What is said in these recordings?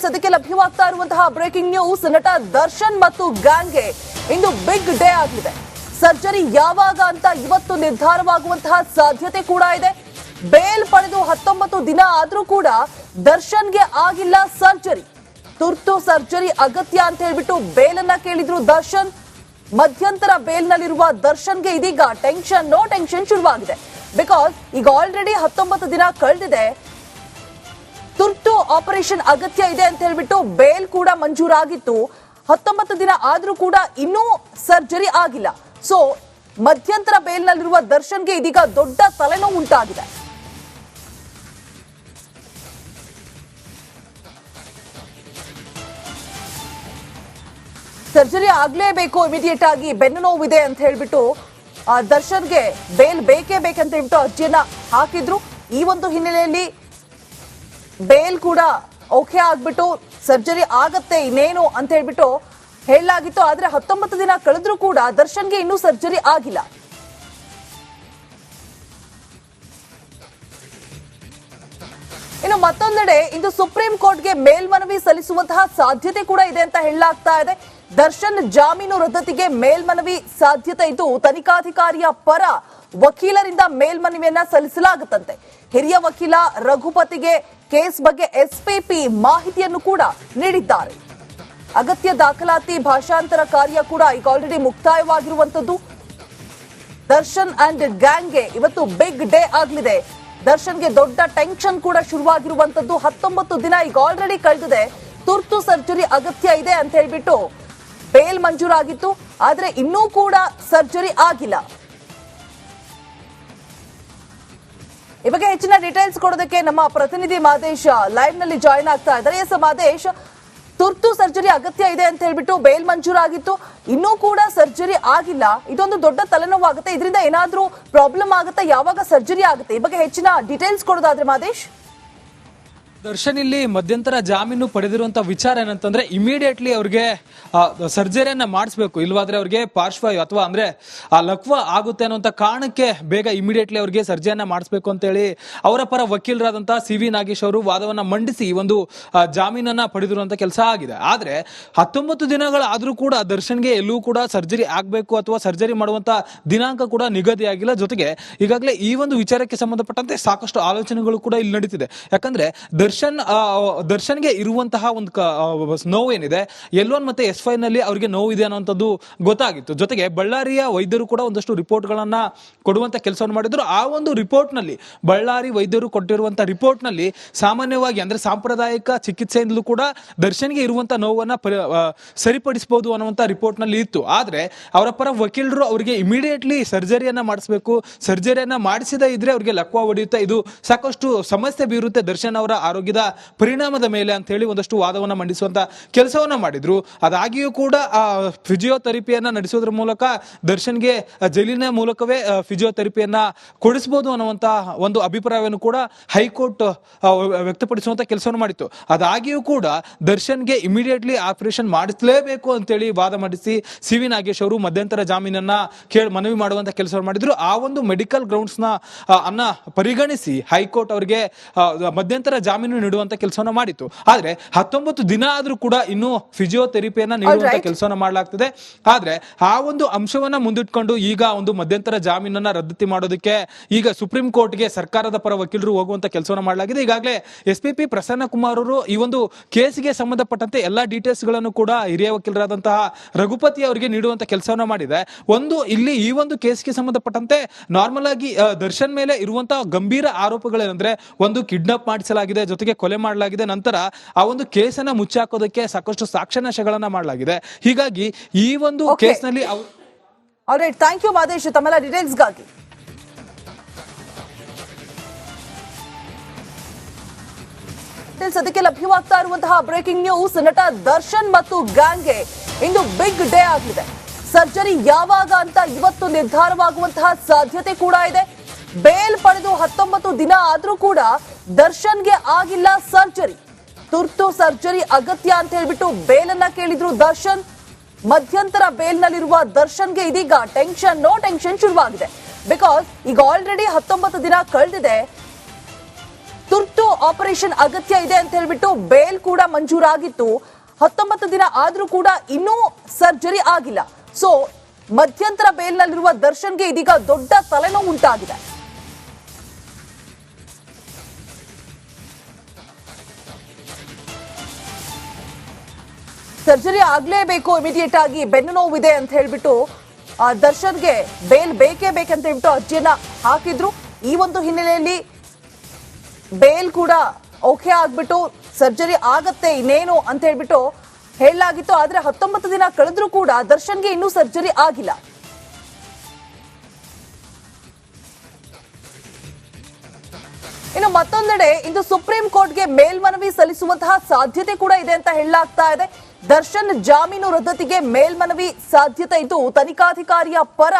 Details ಅದಕ್ಕೆ ಲಭ್ಯವಾಗ್ತಾ ಇರುವಂತಹ breaking news. ನಟ ದರ್ಶನ್ ಮತ್ತು ಗ್ಯಾಂಗ್ಗೆ ಇಂದು ಬಿಗ್ ಡೇ ಆಗಿದೆ. ಸರ್ಜರಿ ಯಾವಾಗ ಅಂತ ಇವತ್ತು ನಿರ್ಧಾರವಾಗುವಂತಹ ಸಾಧ್ಯತೆ ಕೂಡ ಇದೆ. ಬೇಲ್ ಪಡೆದು 19 ದಿನ ಆದ್ರೂ ಕೂಡ ದರ್ಶನ್ಗೆ ಆಗಿಲ್ಲ ಸರ್ಜರಿ. ತುರ್ತು ಸರ್ಜರಿ ಅಗತ್ಯ ಅಂತ ಹೇಳ್ಬಿಟ್ಟು ಬೇಲನ್ನ ಕೇಳಿದ್ರು ದರ್ಶನ್. ಮಧ್ಯಂತರ ಬೇಲ್ನಲ್ಲಿರುವ ದರ್ಶನ್ಗೆ ಇದೀಗ ನೋ ಟೆನ್ಷನ್ ಶುರುವಾಗಿದೆ. ಬಿಕಾಸ್ ಈಗ ಆಲ್ರೆಡಿ 19 ದಿನ ಕಳೆದಿದೆ. ತುರ್ತು ಆಪರೇಷನ್ ಅಗತ್ಯ ಇದೆ ಅಂತ ಹೇಳ್ಬಿಟ್ಟು ಬೇಲ್ ಕೂಡ ಮಂಜೂರಾಗಿತ್ತು. 19 ದಿನ ಆದ್ರೂ ಕೂಡ ಇನ್ನೂ ಸರ್ಜರಿ ಆಗಿಲ್ಲ. ಸೊ ಮಧ್ಯಂತರ ಬೇಲ್ನಲ್ಲಿರುವ ದರ್ಶನ್ಗೆ ಇದೀಗ ದೊಡ್ಡ ತಲೆನೋವು ಉಂಟಾಗಿದೆ. ಸರ್ಜರಿ ಆಗ್ಲೇಬೇಕು, ಇಮಿಡಿಯೇಟ್ ಆಗಿ ಬೆನ್ನು ನೋವಿದೆ ಅಂತ ಹೇಳ್ಬಿಟ್ಟು ದರ್ಶನ್ಗೆ ಬೇಲ್ ಬೇಕೇ ಬೇಕಂತ ಹೇಳ್ಬಿಟ್ಟು ಅರ್ಜಿಯನ್ನ ಹಾಕಿದ್ರು. ಈ ಒಂದು ಹಿನ್ನೆಲೆಯಲ್ಲಿ ಬೇಲ್ ಕೂಡ ಓಕೆ ಆಗ್ಬಿಟ್ಟು ಸರ್ಜರಿ ಆಗತ್ತೆ ಇನ್ನೇನು ಅಂತ ಹೇಳ್ಬಿಟ್ಟು ಹೇಳಲಾಗಿತ್ತು. ಆದ್ರೆ 19 ದಿನ ಕಳೆದ್ರೂ ಕೂಡ ದರ್ಶನ್ಗೆ ಇನ್ನೂ ಸರ್ಜರಿ ಆಗಿಲ್ಲ. ಇನ್ನು ಮತ್ತೊಂದೆಡೆ ಇಂದು ಸುಪ್ರೀಂ ಕೋರ್ಟ್ಗೆ ಮೇಲ್ಮನವಿ ಸಲ್ಲಿಸುವಂತಹ ಸಾಧ್ಯತೆ ಕೂಡ ಇದೆ ಅಂತ ಹೇಳಲಾಗ್ತಾ ಇದೆ. ದರ್ಶನ್ ಜಾಮೀನು ರದ್ದತಿಗೆ ಮೇಲ್ಮನವಿ ಸಾಧ್ಯತೆ ಇದ್ದು ತನಿಖಾಧಿಕಾರಿಯ ಪರ ವಕೀಲರಿಂದ ಮೇಲ್ಮನವಿಯನ್ನ ಸಲ್ಲಿಸಲಾಗುತ್ತಂತೆ. ಹಿರಿಯ ವಕೀಲ ರಘುಪತಿಗೆ ಕೇಸ್ ಬಗ್ಗೆ ಎಸ್ಪಿಪಿ ಮಾಹಿತಿಯನ್ನು ಕೂಡ ನೀಡಿದ್ದಾರೆ. ಅಗತ್ಯ ದಾಖಲಾತಿ ಭಾಷಾಂತರ ಕಾರ್ಯ ಕೂಡ ಈಗ ಆಲ್ರೆಡಿ ಮುಕ್ತಾಯವಾಗಿರುವಂತದ್ದು. ದರ್ಶನ್ ಅಂಡ್ ಗ್ಯಾಂಗ್ಗೆ ಇವತ್ತು ಬಿಗ್ ಡೇ ಆಗಲಿದೆ. ದರ್ಶನ್ಗೆ ದೊಡ್ಡ ಟೆನ್ಷನ್ ಕೂಡ ಶುರುವಾಗಿರುವಂತದ್ದು. 19 ದಿನ ಈಗ ಆಲ್ರೆಡಿ ಕಳೆದಿದೆ. ತುರ್ತು ಸರ್ಜರಿ ಅಗತ್ಯ ಇದೆ ಅಂತ ಹೇಳ್ಬಿಟ್ಟು ಬೇಲ್ ಮಂಜೂರಾಗಿತ್ತು. ಆದ್ರೆ ಇನ್ನೂ ಕೂಡ ಸರ್ಜರಿ ಆಗಿಲ್ಲ. ಈ ಬಗ್ಗೆ ಹೆಚ್ಚಿನ ಡೀಟೇಲ್ಸ್ ಕೊಡೋದಕ್ಕೆ ನಮ್ಮ ಪ್ರತಿನಿಧಿ ಮಾದೇಶ್ ಲೈವ್ ನಲ್ಲಿ ಜಾಯಿನ್ ಆಗ್ತಾ ಇದ್ದಾರೆ. ಎಸ್ ಮಾದೇಶ್, ತುರ್ತು ಸರ್ಜರಿ ಅಗತ್ಯ ಇದೆ ಅಂತ ಹೇಳ್ಬಿಟ್ಟು ಬೇಲ್ ಮಂಜೂರಾಗಿತ್ತು, ಇನ್ನೂ ಕೂಡ ಸರ್ಜರಿ ಆಗಿಲ್ಲ. ಇದೊಂದು ದೊಡ್ಡ ತಲೆನೋವಾಗುತ್ತೆ. ಇದರಿಂದ ಏನಾದ್ರೂ ಪ್ರಾಬ್ಲಮ್ ಆಗುತ್ತೆ? ಯಾವಾಗ ಸರ್ಜರಿ ಆಗುತ್ತೆ? ಈ ಬಗ್ಗೆ ಹೆಚ್ಚಿನ ಡೀಟೇಲ್ಸ್ ಕೊಡೋದಾದ್ರೆ ಮಾದೇಶ್. ದರ್ಶನ್ ಇಲ್ಲಿ ಮಧ್ಯಂತರ ಜಾಮೀನು ಪಡೆದಿರುವಂತ ವಿಚಾರ ಏನಂತಂದ್ರೆ ಇಮಿಡಿಯೇಟ್ಲಿ ಅವ್ರಿಗೆ ಸರ್ಜರಿಯನ್ನ ಮಾಡಿಸ್ಬೇಕು, ಇಲ್ವಾದ್ರೆ ಅವ್ರಿಗೆ ಪಾರ್ಶ್ವವಾಯು ಅಥವಾ ಅಂದ್ರೆ ಲಕ್ವ ಆಗುತ್ತೆ ಅನ್ನುವಂತ ಕಾರಣಕ್ಕೆ ಬೇಗ ಇಮಿಡಿಯೇಟ್ಲಿ ಅವ್ರಿಗೆ ಸರ್ಜರಿಯನ್ನ ಮಾಡಿಸ್ಬೇಕು ಅಂತ ಹೇಳಿ ಅವರ ಪರ ವಕೀಲರಾದಂತಹ ಸಿ.ವಿ. ನಾಗೇಶ್ ಅವರು ವಾದವನ್ನ ಮಂಡಿಸಿ ಈ ಒಂದು ಜಾಮೀನನ್ನ ಪಡೆದಿರುವಂತ ಕೆಲಸ ಆಗಿದೆ. ಆದ್ರೆ 19 ದಿನಗಳಾದ್ರೂ ಕೂಡ ದರ್ಶನ್ಗೆ ಎಲ್ಲೂ ಕೂಡ ಸರ್ಜರಿ ಆಗ್ಬೇಕು ಅಥವಾ ಸರ್ಜರಿ ಮಾಡುವಂತ ದಿನಾಂಕ ಕೂಡ ನಿಗದಿಯಾಗಿಲ್ಲ. ಜೊತೆಗೆ ಈಗಾಗಲೇ ಈ ಒಂದು ವಿಚಾರಕ್ಕೆ ಸಂಬಂಧಪಟ್ಟಂತೆ ಸಾಕಷ್ಟು ಆಲೋಚನೆಗಳು ಕೂಡ ಇಲ್ಲಿ ನಡೀತಿದೆ. ಯಾಕಂದ್ರೆ ದರ್ಶನ್ಗೆ ಇರುವಂತಹ ಒಂದು ನೋವು ಏನಿದೆ, L1 ಮತ್ತೆ S5 ನಲ್ಲಿ ಅವರಿಗೆ ನೋವು ಇದೆ ಅನ್ನುವಂಥದ್ದು ಗೊತ್ತಾಗಿತ್ತು. ಜೊತೆಗೆ ಬಳ್ಳಾರಿಯ ವೈದ್ಯರು ಕೂಡ ಒಂದಷ್ಟು ರಿಪೋರ್ಟ್ ಗಳನ್ನ ಕೊಡುವಂತ ಕೆಲಸವನ್ನು ಮಾಡಿದ್ರು. ಆ ಒಂದು ರಿಪೋರ್ಟ್ ನಲ್ಲಿ ಬಳ್ಳಾರಿ ವೈದ್ಯರು ಕೊಟ್ಟಿರುವಂತಹ ರಿಪೋರ್ಟ್ ನಲ್ಲಿ ಸಾಮಾನ್ಯವಾಗಿ ಅಂದ್ರೆ ಸಾಂಪ್ರದಾಯಿಕ ಚಿಕಿತ್ಸೆಯಿಂದಲೂ ಕೂಡ ದರ್ಶನ್ಗೆ ಇರುವಂತಹ ನೋವನ್ನ ಸರಿಪಡಿಸಬಹುದು ಅನ್ನುವಂತ ರಿಪೋರ್ಟ್ ನಲ್ಲಿ ಇತ್ತು. ಆದ್ರೆ ಅವರ ಪರ ವಕೀಲರು ಅವರಿಗೆ ಇಮಿಡಿಯೇಟ್ಲಿ ಸರ್ಜರಿಯನ್ನ ಮಾಡಿಸಬೇಕು, ಸರ್ಜರಿಯನ್ನ ಮಾಡಿಸಿದ ಇದ್ರೆ ಅವ್ರಿಗೆ ಲಕ್ವ ಹೊಡೆಯುತ್ತೆ, ಇದು ಸಾಕಷ್ಟು ಸಮಸ್ಯೆ ಬೀರುತ್ತೆ ದರ್ಶನ್ ಅವರ ಆರೋಗ್ಯದ ಪರಿಣಾಮದ ಮೇಲೆ ಅಂತ ಹೇಳಿ ಒಂದಷ್ಟು ವಾದವನ್ನ ಮಂಡಿಸುವಂತ ಕೆಲಸವನ್ನ ಮಾಡಿದ್ರು. ಅದಾಗಿಯೂ ಕೂಡ ಫಿಸಿಯೋಥೆರಪಿಯನ್ನ ನಡೆಸೋದ್ರ ಮೂಲಕ ದರ್ಶನ್ಗೆ ಜೈಲಿನ ಮೂಲಕವೇ ಫಿಸಿಯೋಥೆರಪಿಯನ್ನ ಕೊಡಿಸಬಹುದು ಅನ್ನುವಂತ ಒಂದು ಅಭಿಪ್ರಾಯವನ್ನು ಕೂಡ ಹೈಕೋರ್ಟ್ ವ್ಯಕ್ತಪಡಿಸುವಂತ ಕೆಲಸವನ್ನು ಮಾಡಿತ್ತು. ಅದಾಗಿಯೂ ಕೂಡ ದರ್ಶನ್ಗೆ ಇಮಿಡಿಯೇಟ್ಲಿ ಆಪರೇಷನ್ ಮಾಡಿಸಲೇಬೇಕು ಅಂತೇಳಿ ವಾದ ಮಂಡಿಸಿ ಸಿ.ವಿ. ನಾಗೇಶ್ ಅವರು ಮಧ್ಯಂತರ ಜಾಮೀನನ್ನ ಮನವಿ ಮಾಡುವಂತ ಕೆಲಸವನ್ನು ಮಾಡಿದ್ರು. ಆ ಒಂದು ಮೆಡಿಕಲ್ ಗ್ರೌಂಡ್ಸ್ ಅನ್ನ ಪರಿಗಣಿಸಿ ಹೈಕೋರ್ಟ್ ಅವರಿಗೆ ಮಧ್ಯಂತರ ಜಾಮೀನು ನೀಡುವಂತ ಕೆಲಸವನ್ನ ಮಾಡಿತ್ತು. ಆದ್ರೆ 19 ದಿನ ಆದ್ರೂ ಕೂಡ ಇನ್ನು ಫಿಸಿಯೋಥೆರಪಿಯನ್ನ ನೀಡುವಂತ ಕೆಲಸವನ್ನ ಮಾಡಲಾಗ್ತದೆ. ಆದ್ರೆ ಆ ಒಂದು ಅಂಶವನ್ನ ಮುಂದಿಟ್ಕೊಂಡು ಈಗ ಒಂದು ಮಧ್ಯಂತರ ಜಾಮೀನನ್ನ ರದ್ದತಿ ಮಾಡೋದಕ್ಕೆ ಈಗ ಸುಪ್ರೀಂ ಕೋರ್ಟ್ಗೆ ಸರ್ಕಾರದ ಪರ ವಕೀಲರು ಹೋಗುವಂತ ಕೆಲಸವನ್ನ ಮಾಡಲಾಗಿದೆ. ಈಗಾಗಲೇ ಎಸ್ಪಿಪಿ ಪ್ರಸನ್ನ ಕುಮಾರ್ ಅವರು ಈ ಒಂದು ಕೇಸಿಗೆ ಸಂಬಂಧಪಟ್ಟಂತೆ ಎಲ್ಲಾ ಡೀಟೇಲ್ಸ್ ಗಳನ್ನು ಕೂಡ ಹಿರಿಯ ವಕೀಲರಾದಂತಹ ರಘುಪತಿ ಅವರಿಗೆ ನೀಡುವಂತ ಕೆಲಸವನ್ನ ಮಾಡಿದೆ. ಇಲ್ಲಿ ಈ ಒಂದು ಕೇಸ್ಗೆ ಸಂಬಂಧಪಟ್ಟಂತೆ ನಾರ್ಮಲ್ ಆಗಿ ದರ್ಶನ್ ಮೇಲೆ ಇರುವಂತಹ ಗಂಭೀರ ಆರೋಪಗಳೇನೆಂದ್ರೆ ಒಂದು ಕಿಡ್ನಾಪ್ ಮಾಡಿಸಲಾಗಿದೆ, ಜೊತೆಗೆ ಕೊಲೆ ಮಾಡಲಾಗಿದೆ, ನಂತರ ಆ ಒಂದು ಕೇಸನ್ನ ಮುಚ್ಚಾಕೋದಕ್ಕೆ ಸಾಕಷ್ಟು ಸಾಕ್ಷ್ಯಾಧಾರಗಳನ್ನ ಮಾಡಲಾಗಿದೆ. ಹೀಗಾಗಿ ಈ ಒಂದು ಕೇಸ್ನಲ್ಲಿ ಆಲ್ರೈಟ್, ಥ್ಯಾಂಕ್ ಯು ಮಾದೇಶ್ ತಮ್ಮೆಲ್ಲ ಡೀಟೇಲ್ಸ್ಗಾಗಿ. ಅದಕ್ಕೆ ಲಭ್ಯವಾಗ್ತಾ ಇರುವಂತಹ ಬ್ರೇಕಿಂಗ್ ನ್ಯೂಸ್. ನಟ ದರ್ಶನ್ ಮತ್ತು ಗ್ಯಾಂಗ್ಗೆ ಇಂದು ಬಿಗ್ ಡೇ ಆಗಿದೆ. ಸರ್ಜರಿ ಯಾವಾಗ ಅಂತ ಇವತ್ತು ನಿರ್ಧಾರವಾಗುವಂತಹ ಸಾಧ್ಯತೆ ಕೂಡ ಇದೆ. ಬೇಲ್ ಪಡೆದು 19 ದಿನ ಆದ್ರೂ ಕೂಡ ದರ್ಶನ್ಗೆ ಆಗಿಲ್ಲ ಸರ್ಜರಿ. ತುರ್ತು ಸರ್ಜರಿ ಅಗತ್ಯ ಅಂತ ಹೇಳ್ಬಿಟ್ಟು ಬೇಲನ್ನ ಕೇಳಿದ್ರು ದರ್ಶನ್. ಮಧ್ಯಂತರ ಬೇಲ್ನಲ್ಲಿರುವ ದರ್ಶನ್ಗೆ ಇದೀಗ ನೋ ಟೆನ್ಷನ್ ಶುರುವಾಗಿದೆ. ಬಿಕಾಸ್ ಈಗ ಆಲ್ರೆಡಿ 19 ದಿನ ಕಳೆದಿದೆ. ತುರ್ತು ಆಪರೇಷನ್ ಅಗತ್ಯ ಇದೆ ಅಂತ ಹೇಳ್ಬಿಟ್ಟು ಬೇಲ್ ಕೂಡ ಮಂಜೂರಾಗಿತ್ತು. 19 ದಿನ ಆದ್ರೂ ಕೂಡ ಇನ್ನೂ ಸರ್ಜರಿ ಆಗಿಲ್ಲ. ಸೊ ಮಧ್ಯಂತರ ಬೇಲ್ನಲ್ಲಿರುವ ದರ್ಶನ್ಗೆ ಇದೀಗ ದೊಡ್ಡ ತಲೆನೋವು ಉಂಟಾಗಿದೆ. ಸರ್ಜರಿ ಆಗ್ಲೇಬೇಕು, ಇಮಿಡಿಯೇಟ್ ಆಗಿ ಬೆನ್ನು ನೋವಿದೆ ಅಂತ ಹೇಳ್ಬಿಟ್ಟು ದರ್ಶನ್ಗೆ ಬೇಲ್ ಬೇಕೇ ಬೇಕಂತ ಹೇಳ್ಬಿಟ್ಟು ಅರ್ಜಿಯನ್ನ ಹಾಕಿದ್ರು. ಈ ಒಂದು ಹಿನ್ನೆಲೆಯಲ್ಲಿ ಬೇಲ್ ಕೂಡ ಓಕೆ ಆಗ್ಬಿಟ್ಟು ಸರ್ಜರಿ ಆಗತ್ತೆ ಇನ್ನೇನು ಅಂತ ಹೇಳ್ಬಿಟ್ಟು ಹೇಳಲಾಗಿತ್ತು. ಆದ್ರೆ 19 ದಿನ ಕಳೆದ್ರೂ ಕೂಡ ದರ್ಶನ್ಗೆ ಇನ್ನೂ ಸರ್ಜರಿ ಆಗಿಲ್ಲ. ಇನ್ನು ಮತ್ತೊಂದೆಡೆ ಇಂದು ಸುಪ್ರೀಂ ಕೋರ್ಟ್ಗೆ ಮೇಲ್ಮನವಿ ಸಲ್ಲಿಸುವಂತಹ ಸಾಧ್ಯತೆ ಕೂಡ ಇದೆ ಅಂತ ಹೇಳಲಾಗ್ತಾ ಇದೆ. ದರ್ಶನ್ ಜಾಮೀನು ರದ್ದತಿಗೆ ಮೇಲ್ಮನವಿ ಸಾಧ್ಯತೆ ಇದ್ದು ತನಿಖಾಧಿಕಾರಿಯ ಪರ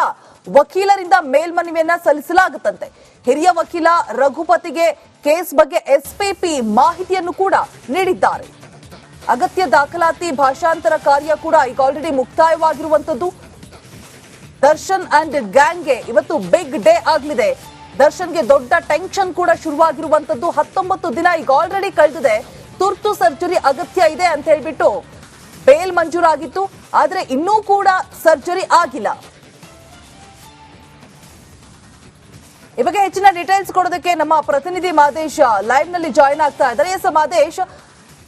ವಕೀಲರಿಂದ ಮೇಲ್ಮನವಿಯನ್ನ ಸಲ್ಲಿಸಲಾಗುತ್ತಂತೆ. ಹಿರಿಯ ವಕೀಲ ರಘುಪತಿಗೆ ಕೇಸ್ ಬಗ್ಗೆ ಎಸ್ಪಿಪಿ ಮಾಹಿತಿಯನ್ನು ಕೂಡ ನೀಡಿದ್ದಾರೆ. ಅಗತ್ಯ ದಾಖಲಾತಿ ಭಾಷಾಂತರ ಕಾರ್ಯ ಕೂಡ ಈಗ ಆಲ್ರೆಡಿ ಮುಕ್ತಾಯವಾಗಿರುವಂತದ್ದು. ದರ್ಶನ್ ಅಂಡ್ ಗ್ಯಾಂಗ್ಗೆ ಇವತ್ತು ಬಿಗ್ ಡೇ ಆಗಲಿದೆ. ದರ್ಶನ್ಗೆ ದೊಡ್ಡ ಟೆನ್ಷನ್ ಕೂಡ ಶುರುವಾಗಿರುವಂತದ್ದು. 19 ದಿನ ಈಗ ಆಲ್ರೆಡಿ ಕಳೆದಿದೆ. ತುರ್ತು ಸರ್ಜರಿ ಅಗತ್ಯ ಇದೆ ಅಂತ ಹೇಳ್ಬಿಟ್ಟು ಬೇಲ್ ಮಂಜೂರಾಗಿತ್ತು, ಆದ್ರೆ ಇನ್ನೂ ಕೂಡ ಸರ್ಜರಿ ಆಗಿಲ್ಲ. ಈ ಬಗ್ಗೆ ಹೆಚ್ಚಿನ ಡೀಟೇಲ್ಸ್ ಕೊಡೋದಕ್ಕೆ ನಮ್ಮ ಪ್ರತಿನಿಧಿ ಮಾದೇಶ್ ಲೈವ್ ನಲ್ಲಿ ಜಾಯಿನ್ ಆಗ್ತಾ ಇದ್ದಾರೆ. ಎಸ್ ಮಾದೇಶ್,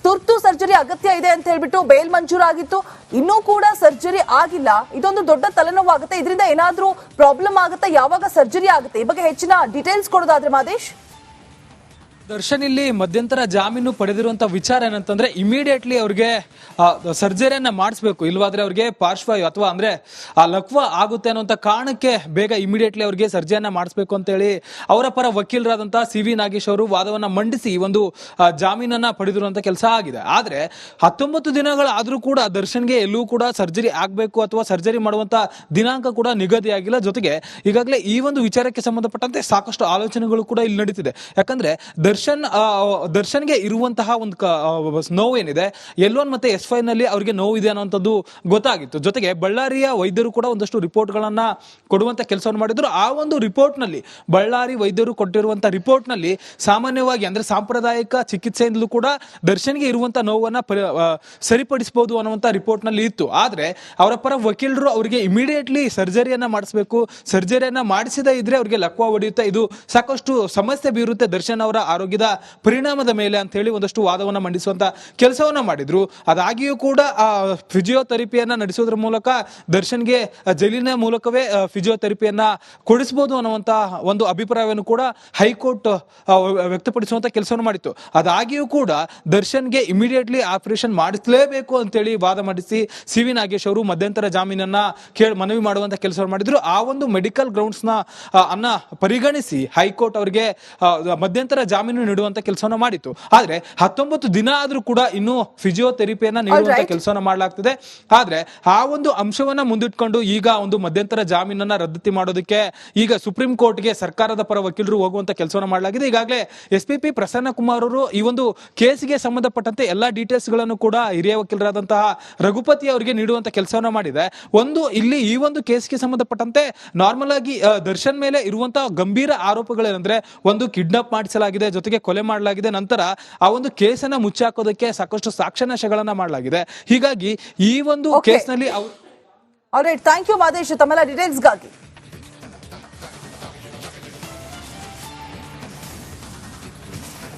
ತುರ್ತು ಸರ್ಜರಿ ಅಗತ್ಯ ಇದೆ ಅಂತ ಹೇಳ್ಬಿಟ್ಟು ಬೇಲ್ ಮಂಜೂರಾಗಿತ್ತು, ಇನ್ನೂ ಕೂಡ ಸರ್ಜರಿ ಆಗಿಲ್ಲ. ಇದೊಂದು ದೊಡ್ಡ ತಲೆನೋವು ಆಗುತ್ತೆ. ಇದರಿಂದ ಏನಾದ್ರೂ ಪ್ರಾಬ್ಲಮ್ ಆಗುತ್ತೆ? ಯಾವಾಗ ಸರ್ಜರಿ ಆಗುತ್ತೆ? ಈ ಬಗ್ಗೆ ಹೆಚ್ಚಿನ ಡೀಟೇಲ್ಸ್ ಕೊಡೋದಾದ್ರೆ ಮಾದೇಶ್. ದರ್ಶನ್ ಇಲ್ಲಿ ಮಧ್ಯಂತರ ಜಾಮೀನು ಪಡೆದಿರುವಂತ ವಿಚಾರ ಏನಂತಂದ್ರೆ ಇಮಿಡಿಯೇಟ್ಲಿ ಅವ್ರಿಗೆ ಸರ್ಜರಿಯನ್ನ ಮಾಡಿಸ್ಬೇಕು, ಇಲ್ವಾದ್ರೆ ಅವ್ರಿಗೆ ಪಾರ್ಶ್ವವಾಯು ಅಥವಾ ಅಂದ್ರೆ ಲಕ್ವ ಆಗುತ್ತೆ ಅನ್ನುವಂತ ಕಾರಣಕ್ಕೆ ಬೇಗ ಇಮಿಡಿಯೇಟ್ಲಿ ಅವ್ರಿಗೆ ಸರ್ಜರಿಯನ್ನ ಮಾಡಿಸ್ಬೇಕು ಅಂತ ಹೇಳಿ ಅವರ ಪರ ವಕೀಲರಾದಂತಹ ಸಿ.ವಿ. ನಾಗೇಶ್ ಅವರು ವಾದವನ್ನ ಮಂಡಿಸಿ ಈ ಒಂದು ಜಾಮೀನನ್ನ ಪಡೆದಿರುವಂತ ಕೆಲಸ ಆಗಿದೆ. ಆದ್ರೆ 19 ದಿನಗಳಾದ್ರೂ ಕೂಡ ದರ್ಶನ್ಗೆ ಎಲ್ಲೂ ಕೂಡ ಸರ್ಜರಿ ಆಗ್ಬೇಕು ಅಥವಾ ಸರ್ಜರಿ ಮಾಡುವಂತ ದಿನಾಂಕ ಕೂಡ ನಿಗದಿಯಾಗಿಲ್ಲ. ಜೊತೆಗೆ ಈಗಾಗಲೇ ಈ ಒಂದು ವಿಚಾರಕ್ಕೆ ಸಂಬಂಧಪಟ್ಟಂತೆ ಸಾಕಷ್ಟು ಆಲೋಚನೆಗಳು ಕೂಡ ಇಲ್ಲಿ ನಡೀತಿದೆ. ಯಾಕಂದ್ರೆ ದರ್ಶನ್ಗೆ ಇರುವಂತಹ ಒಂದು ನೋವು ಏನಿದೆ L1 ಮತ್ತೆ S5 ನಲ್ಲಿ ಅವರಿಗೆ ನೋವು ಇದೆ ಅನ್ನುವಂಥದ್ದು ಗೊತ್ತಾಗಿತ್ತು. ಜೊತೆಗೆ ಬಳ್ಳಾರಿಯ ವೈದ್ಯರು ಕೂಡ ಒಂದಷ್ಟು ರಿಪೋರ್ಟ್ ಗಳನ್ನ ಕೊಡುವಂತ ಕೆಲಸವನ್ನು ಮಾಡಿದ್ರು. ಆ ಒಂದು ರಿಪೋರ್ಟ್ ನಲ್ಲಿ ಬಳ್ಳಾರಿ ವೈದ್ಯರು ಕೊಟ್ಟಿರುವಂತಹ ರಿಪೋರ್ಟ್ ನಲ್ಲಿ ಸಾಮಾನ್ಯವಾಗಿ ಅಂದ್ರೆ ಸಾಂಪ್ರದಾಯಿಕ ಚಿಕಿತ್ಸೆಯಿಂದಲೂ ಕೂಡ ದರ್ಶನ್ಗೆ ಇರುವಂತಹ ನೋವನ್ನ ಸರಿಪಡಿಸಬಹುದು ಅನ್ನುವಂತ ರಿಪೋರ್ಟ್ ನಲ್ಲಿ ಇತ್ತು. ಆದ್ರೆ ಅವರ ಪರ ವಕೀಲರು ಅವರಿಗೆ ಇಮಿಡಿಯೇಟ್ಲಿ ಸರ್ಜರಿಯನ್ನ ಮಾಡಿಸಬೇಕು, ಸರ್ಜರಿಯನ್ನ ಮಾಡಿಸದೇ ಇದ್ರೆ ಅವರಿಗೆ ಲಕ್ವ ಹೊಡೆಯುತ್ತೆ, ಇದು ಸಾಕಷ್ಟು ಸಮಸ್ಯೆ ಬೀರುತ್ತೆ ದರ್ಶನ್ ಅವರ ಆರೋಗ್ಯದ ಪರಿಣಾಮದ ಮೇಲೆ ಅಂತ ಹೇಳಿ ಒಂದಷ್ಟು ವಾದವನ್ನ ಮಂಡಿಸುವಂತ ಕೆಲಸವನ್ನ ಮಾಡಿದ್ರು. ಅದಾಗಿಯೂ ಕೂಡ ಫಿಸಿಯೋಥೆರಪಿಯನ್ನ ನಡೆಸೋದ್ರ ಮೂಲಕ ದರ್ಶನ್ಗೆ ಜೈಲಿನ ಮೂಲಕವೇ ಫಿಸಿಯೋಥೆರಪಿಯನ್ನ ಕೊಡಿಸಬಹುದು ಅನ್ನುವಂತ ಒಂದು ಅಭಿಪ್ರಾಯವನ್ನು ಕೂಡ ಹೈಕೋರ್ಟ್ ವ್ಯಕ್ತಪಡಿಸುವಂತ ಕೆಲಸವನ್ನು ಮಾಡಿತ್ತು. ಅದಾಗಿಯೂ ಕೂಡ ದರ್ಶನ್ಗೆ ಇಮಿಡಿಯೇಟ್ಲಿ ಆಪರೇಷನ್ ಮಾಡಿಸಲೇಬೇಕು ಅಂತೇಳಿ ವಾದ ಮಂಡಿಸಿ ಸಿ.ವಿ. ನಾಗೇಶ್ ಅವರು ಮಧ್ಯಂತರ ಜಾಮೀನನ್ನ ಮನವಿ ಮಾಡುವಂತ ಕೆಲಸವನ್ನು ಮಾಡಿದ್ರು. ಆ ಒಂದು ಮೆಡಿಕಲ್ ಗ್ರೌಂಡ್ಸ್ ಅನ್ನ ಪರಿಗಣಿಸಿ ಹೈಕೋರ್ಟ್ ಅವರಿಗೆ ಮಧ್ಯಂತರ ಜಾಮೀನು ನೀಡುವಂತ ಕೆಲಸವನ್ನ ಮಾಡಿತ್ತು. ಆದ್ರೆ 19 ದಿನ ಆದ್ರೂ ಕೂಡ ಇನ್ನೂ ಫಿಸಿಯೋಥೆರಪಿಯನ್ನ ನೀಡುವಂತ ಕೆಲಸವನ್ನ ಮಾಡಲಾಗ್ತಿದೆ. ಆದ್ರೆ ಆ ಒಂದು ಅಂಶವನ್ನ ಮುಂದಿಟ್ಕೊಂಡು ಈಗ ಒಂದು ಮಧ್ಯಂತರ ಜಾಮೀನನ್ನ ರದ್ದತಿ ಮಾಡೋದಕ್ಕೆ ಈಗ ಸುಪ್ರೀಂ ಕೋರ್ಟ್ಗೆ ಸರ್ಕಾರದ ಪರ ವಕೀಲರು ಹೋಗುವಂತ ಕೆಲಸವನ್ನ ಮಾಡಲಾಗಿದೆ. ಈಗಾಗಲೇ ಎಸ್ಪಿಪಿ ಪ್ರಸನ್ನ ಕುಮಾರ್ ಅವರು ಈ ಒಂದು ಕೇಸಿಗೆ ಸಂಬಂಧಪಟ್ಟಂತೆ ಎಲ್ಲಾ ಡೀಟೇಲ್ಸ್ ಗಳನ್ನು ಕೂಡ ಹಿರಿಯ ವಕೀಲರಾದಂತಹ ರಘುಪತಿ ಅವರಿಗೆ ನೀಡುವಂತ ಕೆಲಸವನ್ನ ಮಾಡಿದೆ. ಇಲ್ಲಿ ಈ ಒಂದು ಕೇಸ್ಗೆ ಸಂಬಂಧಪಟ್ಟಂತೆ ನಾರ್ಮಲ್ ಆಗಿ ದರ್ಶನ್ ಮೇಲೆ ಇರುವಂತಹ ಗಂಭೀರ ಆರೋಪಗಳೇನೆಂದ್ರೆ ಒಂದು ಕಿಡ್ನಾಪ್ ಮಾಡಿಸಲಾಗಿದೆ, ಜೊತೆಗೆ ಕೊಲೆ ಮಾಡಲಾಗಿದೆ, ನಂತರ ಆ ಒಂದು ಕೇಸನ್ನ ಮುಚ್ಚಾಕೋದಕ್ಕೆ ಸಾಕಷ್ಟು ಸಾಕ್ಷ್ಯಾಧಾರಗಳನ್ನ ಮಾಡಲಾಗಿದೆ. ಹೀಗಾಗಿ ಈ ಒಂದು ಕೇಸ್ನಲ್ಲಿ ಆಲ್ರೈಟ್, ಥ್ಯಾಂಕ್ ಯು ಮಾದೇಶ್ ತಮ್ಮೆಲ್ಲ ಡೀಟೇಲ್ಸ್ಗಾಗಿ.